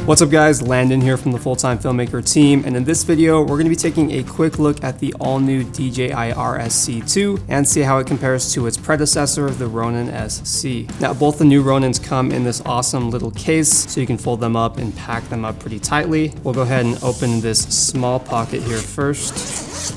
What's up guys, Landon here from the Full-Time Filmmaker team, and in this video we're going to be taking a quick look at the all-new DJI RSC2 and see how it compares to its predecessor, the Ronin SC. Now both the new Ronins come in this awesome little case, so you can fold them up and pack them up pretty tightly. We'll go ahead and open this small pocket here first.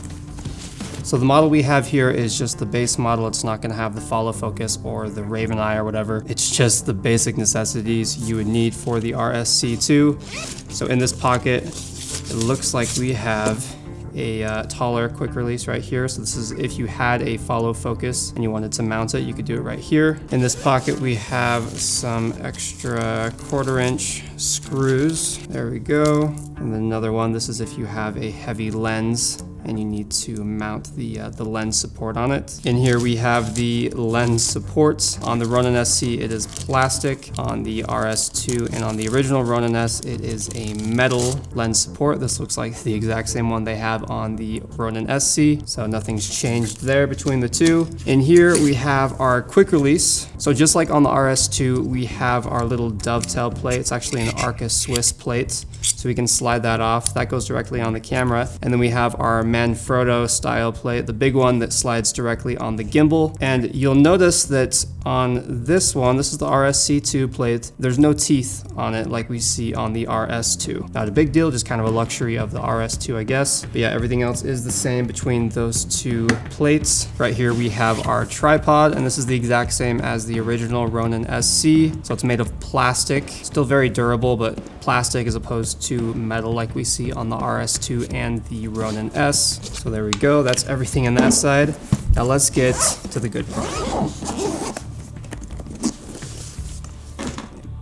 So the model we have here is just the base model. It's not going to have the follow focus or the Raven eye or whatever. It's just the basic necessities you would need for the RSC2. So in this pocket, it looks like we have a taller quick release right here. So this is if you had a follow focus and you wanted to mount it, you could do it right here. In this pocket, we have some extra 1/4" screws. There we go. And then another one. This is if you have a heavy lens and you need to mount the lens support on it. In here we have the lens support. On the Ronin SC it is plastic. On the RS2 and on the original Ronin S it is a metal lens support. This looks like the exact same one they have on the Ronin SC, so nothing's changed there between the two. In here we have our quick release. So just like on the RS2, we have our little dovetail plate. It's actually an Arca Swiss plate, so we can slide that off. That goes directly on the camera. And then we have our Manfrotto style plate, the big one that slides directly on the gimbal. And you'll notice that on this one, this is the RSC2 plate, there's no teeth on it like we see on the RS2. Not a big deal, just kind of a luxury of the RS2, I guess. But yeah, everything else is the same between those two plates. Right here we have our tripod, and this is the exact same as the original Ronin SC. So it's made of plastic, still very durable, but plastic as opposed to metal like we see on the RS2 and the Ronin S. So there we go, that's everything on that side. Now let's get to the good part.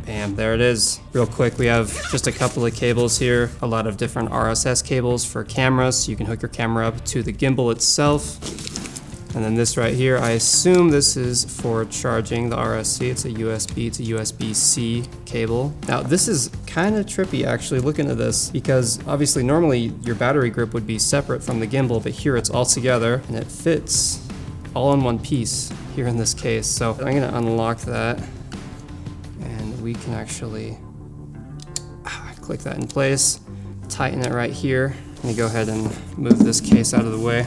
Bam, there it is. Real quick, we have just a couple of cables here, a lot of different RSS cables for cameras, so you can hook your camera up to the gimbal itself. And then this right here, I assume this is for charging the RSC. It's a USB to USB-C cable. Now this is kind of trippy actually looking at this, because obviously normally your battery grip would be separate from the gimbal, but here it's all together and it fits all in one piece here in this case. So I'm gonna unlock that and we can actually click that in place, tighten it right here. Let me go ahead and move this case out of the way.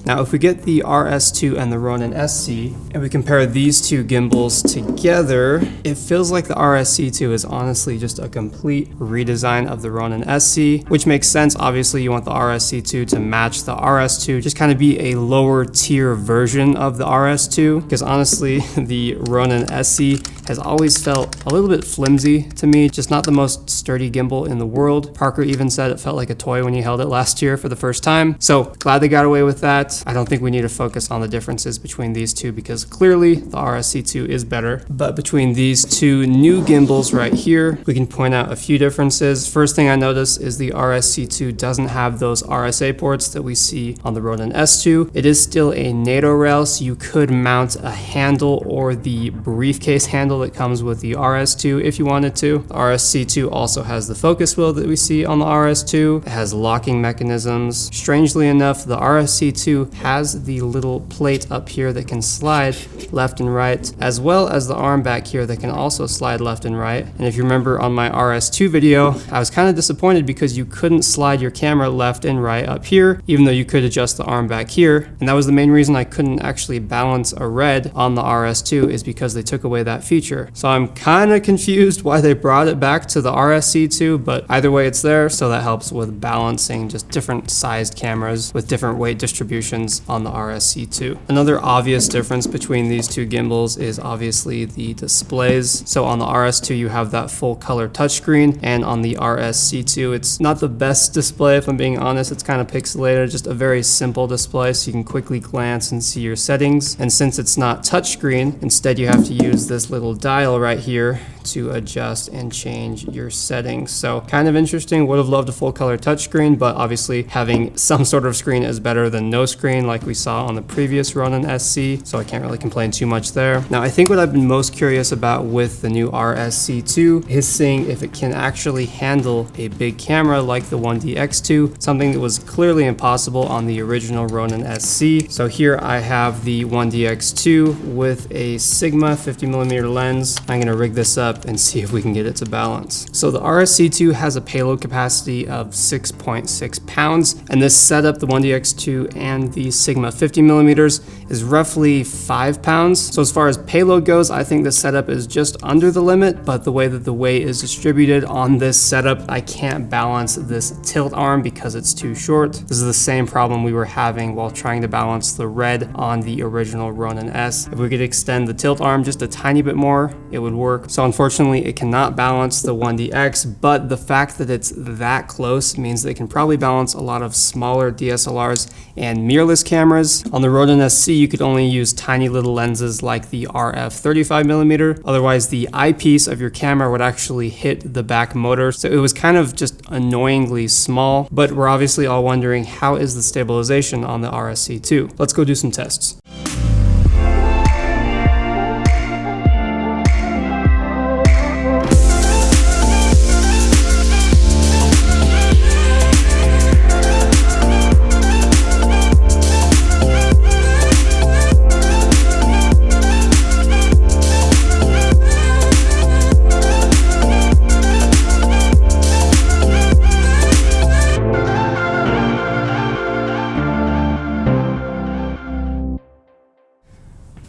Now, if we get the RS2 and the Ronin SC, and we compare these two gimbals together, it feels like the RSC2 is honestly just a complete redesign of the Ronin SC, which makes sense. Obviously, you want the RSC2 to match the RS2, just kind of be a lower tier version of the RS2, because honestly, the Ronin SC has always felt a little bit flimsy to me, just not the most sturdy gimbal in the world. Parker even said it felt like a toy when he held it last year for the first time. So glad they got away with that. I don't think we need to focus on the differences between these two, because clearly the RSC2 is better. But between these two new gimbals right here, we can point out a few differences. First thing I notice is the RSC2 doesn't have those RSA ports that we see on the Ronin S2. It is still a NATO rail, so you could mount a handle or the briefcase handle that comes with the RS2 if you wanted to. The RSC2 also has the focus wheel that we see on the RS2. It has locking mechanisms. Strangely enough, the RSC2 has the little plate up here that can slide left and right, as well as the arm back here that can also slide left and right. And if you remember on my RS2 video, I was kind of disappointed because you couldn't slide your camera left and right up here, even though you could adjust the arm back here. And that was the main reason I couldn't actually balance a red on the RS2, is because they took away that feature. So I'm kind of confused why they brought it back to the RSC2, but either way it's there, so that helps with balancing just different sized cameras with different weight distributions on the RSC2. Another obvious difference between these two gimbals is obviously the displays. So on the RS2 you have that full color touchscreen, and on the RSC2 it's not the best display, if I'm being honest. It's kind of pixelated, just a very simple display so you can quickly glance and see your settings. And since it's not touchscreen, instead you have to use this little dial right here to adjust and change your settings. So kind of interesting. Would have loved a full color touchscreen, but obviously having some sort of screen is better than no screen. screen like we saw on the previous Ronin SC, so I can't really complain too much there. Now, I think what I've been most curious about with the new RSC2 is seeing if it can actually handle a big camera like the 1DX2, something that was clearly impossible on the original Ronin SC. So here I have the 1DX2 with a Sigma 50mm lens. I'm gonna rig this up and see if we can get it to balance. So the RSC2 has a payload capacity of 6.6 pounds, and this setup, the 1DX2 and the Sigma 50mm, is roughly 5 pounds. So as far as payload goes, I think this setup is just under the limit, but the way that the weight is distributed on this setup, I can't balance this tilt arm because it's too short. This is the same problem we were having while trying to balance the red on the original Ronin S. If we could extend the tilt arm just a tiny bit more, it would work. So unfortunately, it cannot balance the 1DX, but the fact that it's that close means that it can probably balance a lot of smaller DSLRs and mirrorless cameras. On the Ronin SC, you could only use tiny little lenses like the RF 35mm. Otherwise, the eyepiece of your camera would actually hit the back motor. So it was kind of just annoyingly small, but we're obviously all wondering, how is the stabilization on the RSC2? Let's go do some tests.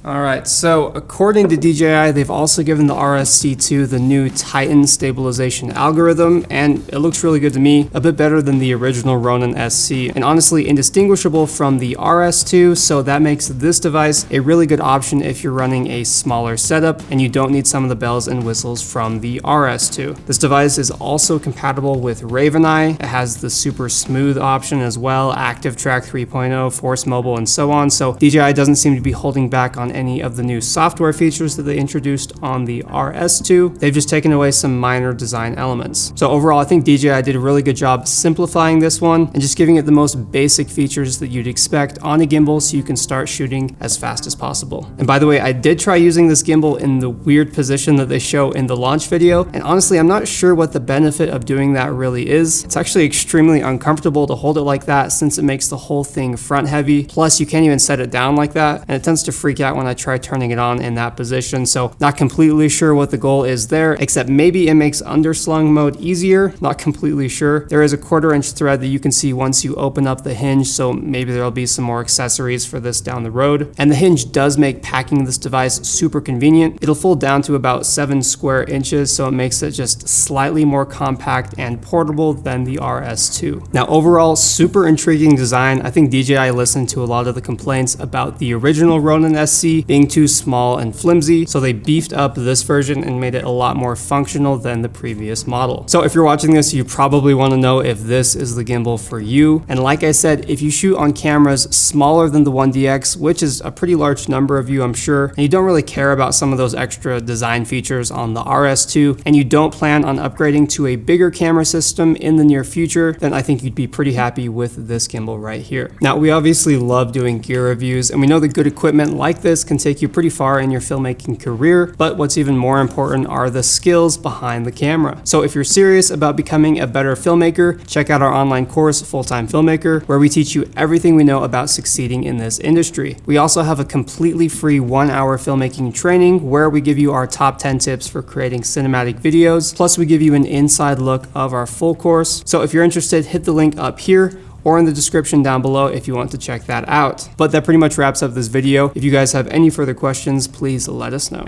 Alright, so according to DJI, they've also given the RSC2 the new Titan stabilization algorithm, and it looks really good to me, a bit better than the original Ronin SC, and honestly indistinguishable from the RS2, so that makes this device a really good option if you're running a smaller setup and you don't need some of the bells and whistles from the RS2. This device is also compatible with Raven Eye. It has the super smooth option as well, Active Track 3.0, Force Mobile, and so on, so DJI doesn't seem to be holding back on any of the new software features that they introduced on the RS2. They've just taken away some minor design elements. So overall, I think DJI did a really good job simplifying this one and just giving it the most basic features that you'd expect on a gimbal so you can start shooting as fast as possible. And by the way, I did try using this gimbal in the weird position that they show in the launch video, and honestly, I'm not sure what the benefit of doing that really is. It's actually extremely uncomfortable to hold it like that since it makes the whole thing front heavy. Plus, you can't even set it down like that, and it tends to freak out when I try turning it on in that position. So not completely sure what the goal is there, except maybe it makes underslung mode easier. Not completely sure. There is a 1/4 inch thread that you can see once you open up the hinge, so maybe there'll be some more accessories for this down the road. And the hinge does make packing this device super convenient. It'll fold down to about 7 square inches, so it makes it just slightly more compact and portable than the RS2. Now overall, super intriguing design. I think DJI listened to a lot of the complaints about the original Ronin SC being too small and flimsy, so they beefed up this version and made it a lot more functional than the previous model. So if you're watching this, you probably want to know if this is the gimbal for you. And like I said, if you shoot on cameras smaller than the 1DX, which is a pretty large number of you, I'm sure, and you don't really care about some of those extra design features on the RS2, and you don't plan on upgrading to a bigger camera system in the near future, then I think you'd be pretty happy with this gimbal right here. Now, we obviously love doing gear reviews, and we know that good equipment like this can take you pretty far in your filmmaking career, but what's even more important are the skills behind the camera. So if you're serious about becoming a better filmmaker, check out our online course, Full-Time Filmmaker, where we teach you everything we know about succeeding in this industry. We also have a completely free 1-hour filmmaking training where we give you our top 10 tips for creating cinematic videos, plus we give you an inside look of our full course. So if you're interested, hit the link up here or in the description down below if you want to check that out. But that pretty much wraps up this video. If you guys have any further questions, please let us know.